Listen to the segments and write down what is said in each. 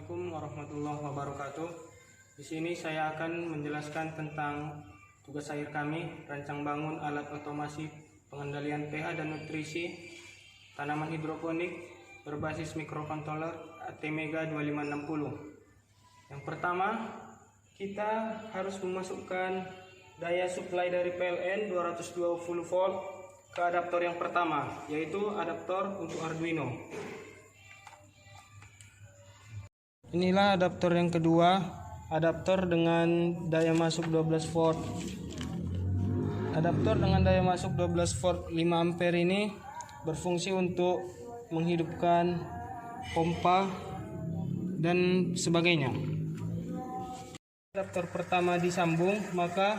Assalamualaikum warahmatullahi wabarakatuh. Di sini saya akan menjelaskan tentang tugas akhir kami, rancang bangun alat otomasi pengendalian pH dan nutrisi tanaman hidroponik berbasis mikrokontroler ATmega 2560. Yang pertama, kita harus memasukkan daya suplai dari PLN 220 volt ke adaptor yang pertama, yaitu adaptor untuk Arduino. Inilah adaptor yang kedua, adaptor dengan daya masuk 12 volt. Adaptor dengan daya masuk 12 volt 5 ampere ini berfungsi untuk menghidupkan pompa dan sebagainya. Adaptor pertama disambung, maka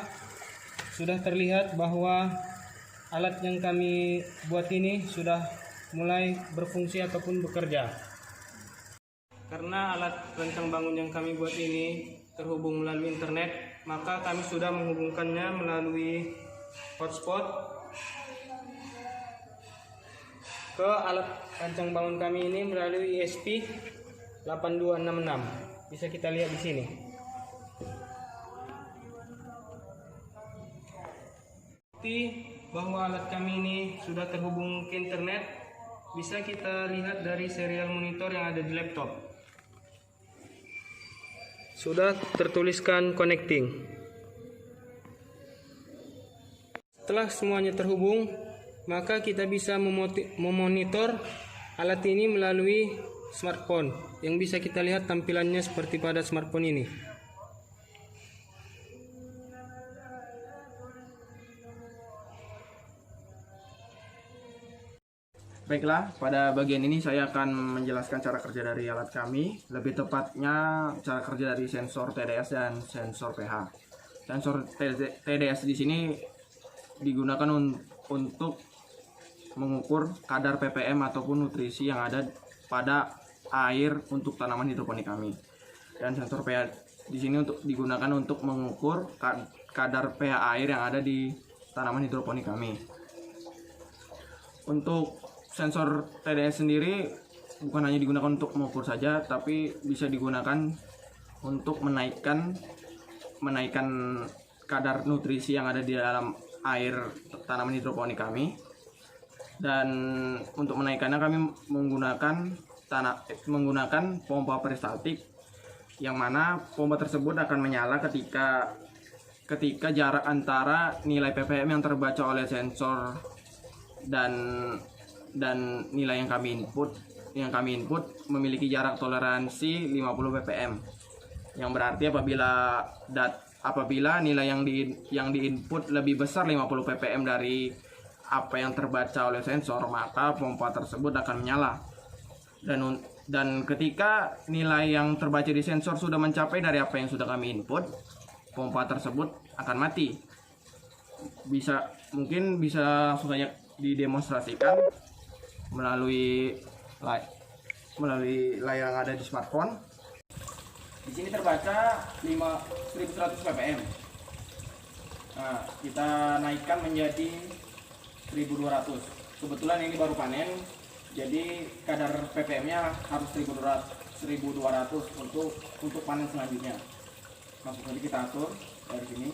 sudah terlihat bahwa alat yang kami buat ini sudah mulai berfungsi ataupun bekerja. Karena alat rancang bangun yang kami buat ini terhubung melalui internet, maka kami sudah menghubungkannya melalui hotspot ke alat rancang bangun kami ini melalui ESP8266. Bisa kita lihat di sini. Bukti bahwa alat kami ini sudah terhubung ke internet bisa kita lihat dari serial monitor yang ada di laptop. Sudah tertuliskan connecting. Setelah semuanya terhubung, maka kita bisa memonitor alat ini melalui smartphone yang bisa kita lihat tampilannya seperti pada smartphone ini. Baiklah, pada bagian ini saya akan menjelaskan cara kerja dari alat kami, lebih tepatnya cara kerja dari sensor TDS dan sensor pH. Sensor TDS di sini digunakan untuk mengukur kadar ppm ataupun nutrisi yang ada pada air untuk tanaman hidroponik kami. Dan sensor pH di sini digunakan untuk mengukur kadar pH air yang ada di tanaman hidroponik kami. Untuk sensor TDS sendiri bukan hanya digunakan untuk mengukur saja, tapi bisa digunakan untuk menaikkan kadar nutrisi yang ada di dalam air tanaman hidroponik kami. Dan untuk menaikkannya kami menggunakan pompa peristaltik, yang mana pompa tersebut akan menyala ketika jarak antara nilai ppm yang terbaca oleh sensor dan nilai yang kami input memiliki jarak toleransi 50 ppm, yang berarti apabila nilai yang diinput lebih besar 50 ppm dari apa yang terbaca oleh sensor, maka pompa tersebut akan menyala. Dan ketika nilai yang terbaca di sensor sudah mencapai dari apa yang sudah kami input, pompa tersebut akan mati. Mungkin bisa langsung saja didemonstrasikan melalui layar yang ada di smartphone. Di sini terbaca 1100 ppm. Nah, kita naikkan menjadi 1200. Kebetulan ini baru panen, jadi kadar ppm-nya harus 1200 untuk panen selanjutnya. Langsung saja kita atur dari sini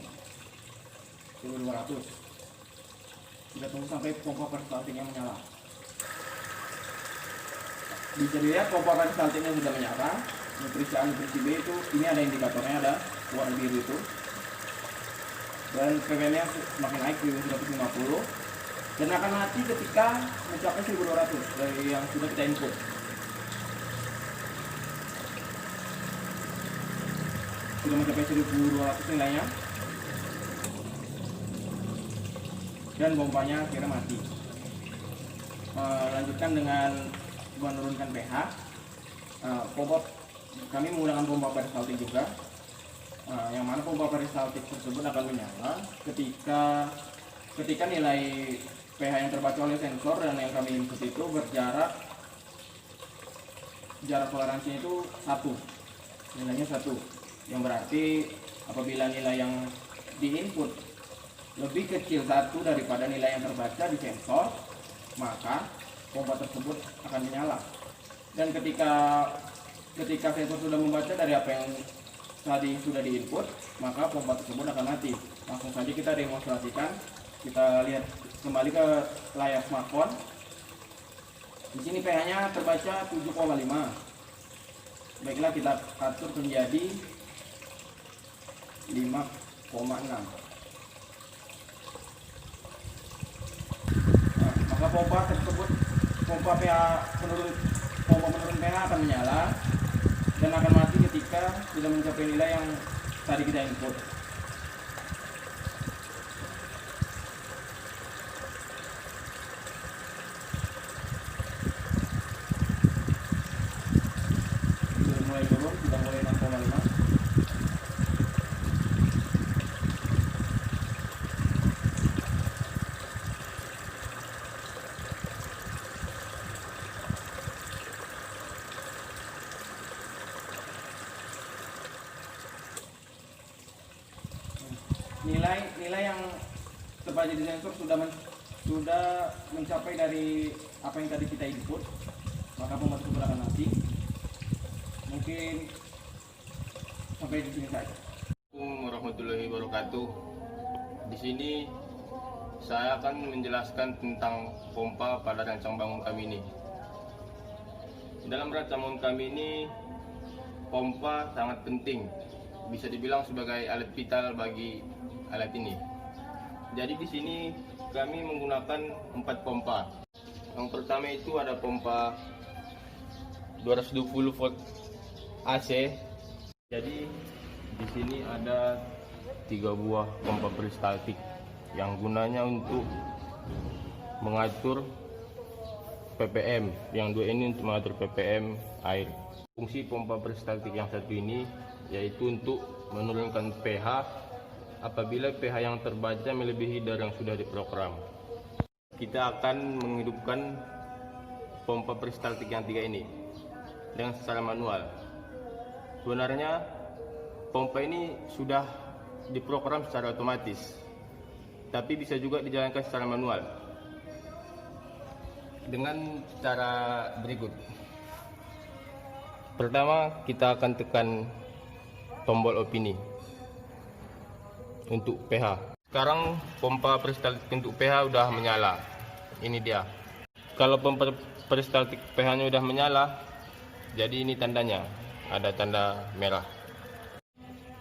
1200. Kita tunggu sampai pompa peristaltiknya menyala. Bisa dilihat pompa peristaltiknya sudah menyala. Nutrisi A, nutrisi B itu, ini ada indikatornya, ada warna biru itu. Dan ppm-nya semakin naik 1150 dan akan mati ketika mencapai 1200 dari yang sudah kita input. Sudah mencapai 1200 nilainya, dan pompanya akhirnya mati. Lanjutkan dengan menurunkan pH. Kami menggunakan pompa peristaltik juga, yang mana pompa peristaltik tersebut akan menyala ketika nilai pH yang terbaca oleh sensor dan yang kami input itu jarak toleransinya itu 1, nilainya 1, yang berarti apabila nilai yang diinput lebih kecil 1 daripada nilai yang terbaca di sensor, maka pompa tersebut akan menyala. Dan ketika ketika sensor sudah membaca dari apa yang tadi sudah diinput, maka pompa tersebut akan mati. Langsung saja kita demonstrasikan. Kita lihat kembali ke layar smartphone. Di sini pH-nya terbaca 7,5. Baiklah, kita atur menjadi 5,6. Nah, maka pompa tersebut, pompa penurun pH akan menyala dan akan mati ketika sudah mencapai nilai yang tadi kita input. Sudah mulai turun, sudah mulai 6,5. Nilai yang terbaca di sensor sudah mencapai dari apa yang tadi kita input, maka pompa tersebut akan mati. Mungkin sampai di sini saja. Assalamualaikum warahmatullahi wabarakatuh. Di sini saya akan menjelaskan tentang pompa pada rancang bangun kami ini. Dalam rancang bangun kami ini, pompa sangat penting, bisa dibilang sebagai alat vital bagi alat ini. Jadi di sini kami menggunakan 4 pompa. Yang pertama itu ada pompa 220 volt AC. Jadi di sini ada 3 buah pompa peristaltik yang gunanya untuk mengatur ppm. Yang 2 ini untuk mengatur ppm air. Fungsi pompa peristaltik yang satu ini yaitu untuk menurunkan pH apabila pH yang terbaca melebihi dari yang sudah diprogram. Kita akan menghidupkan pompa peristaltik yang 3 ini dengan secara manual. Sebenarnya pompa ini sudah diprogram secara otomatis, tapi bisa juga dijalankan secara manual dengan cara berikut. Pertama, kita akan tekan tombol opini untuk pH. Sekarang pompa peristaltik untuk pH udah menyala. Ini dia. Kalau pompa peristaltik pH-nya udah menyala, jadi ini tandanya, ada tanda merah.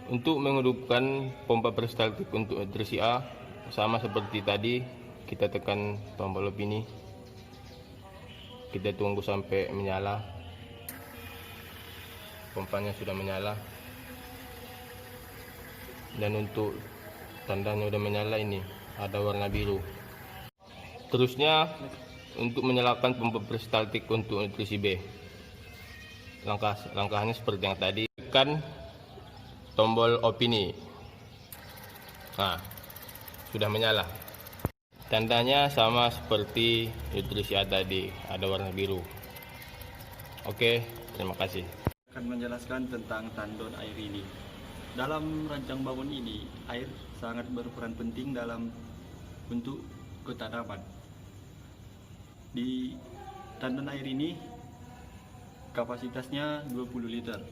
Untuk menghidupkan pompa peristaltik untuk nutrisi A, sama seperti tadi, kita tekan tombol opini. Kita tunggu sampai menyala. Pompanya sudah menyala. Dan untuk tandanya sudah menyala, ini ada warna biru. Terusnya untuk menyalakan pompa peristaltik untuk nutrisi B, langkahnya seperti yang tadi, tekan tombol opini. Nah, sudah menyala. Tandanya sama seperti nutrisi A tadi, ada warna biru. Oke, terima kasih. Akan menjelaskan tentang tandon air ini. Dalam rancang bangun ini, air sangat berperan penting dalam bentuk ketanaman. Di tandon air ini kapasitasnya 20 liter.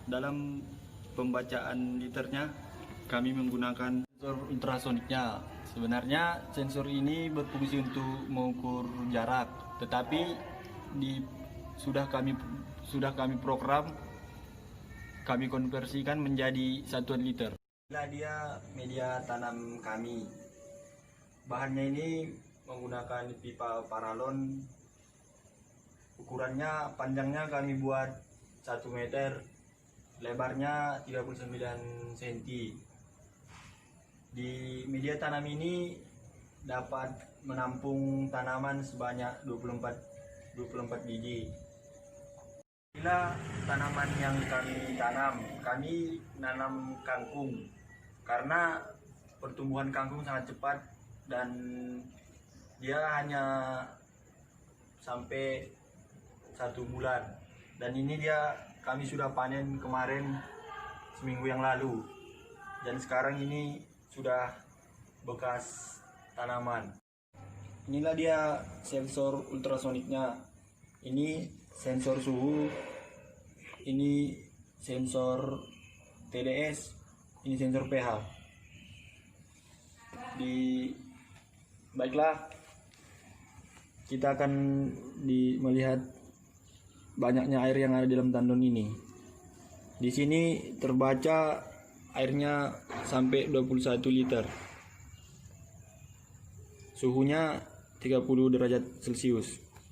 Dalam pembacaan liternya kami menggunakan sensor ultrasoniknya. Sebenarnya sensor ini berfungsi untuk mengukur jarak, tetapi sudah kami program, kami konversikan menjadi satuan liter. Inilah dia media tanam kami. Bahannya ini menggunakan pipa paralon. Ukurannya, panjangnya kami buat 1 meter, lebarnya 39 cm. Di media tanam ini dapat menampung tanaman sebanyak 24 biji. Inilah tanaman yang kami tanam. Kami nanam kangkung karena pertumbuhan kangkung sangat cepat dan dia hanya sampai 1 bulan. Dan ini kami sudah panen kemarin seminggu yang lalu. Dan sekarang ini sudah bekas tanaman. Inilah dia sensor ultrasoniknya. Ini sensor suhu ini sensor TDS, ini sensor pH. Baiklah, kita akan melihat banyaknya air yang ada di dalam tandon ini. Di sini terbaca airnya sampai 21 liter. Suhunya 30 derajat Celcius.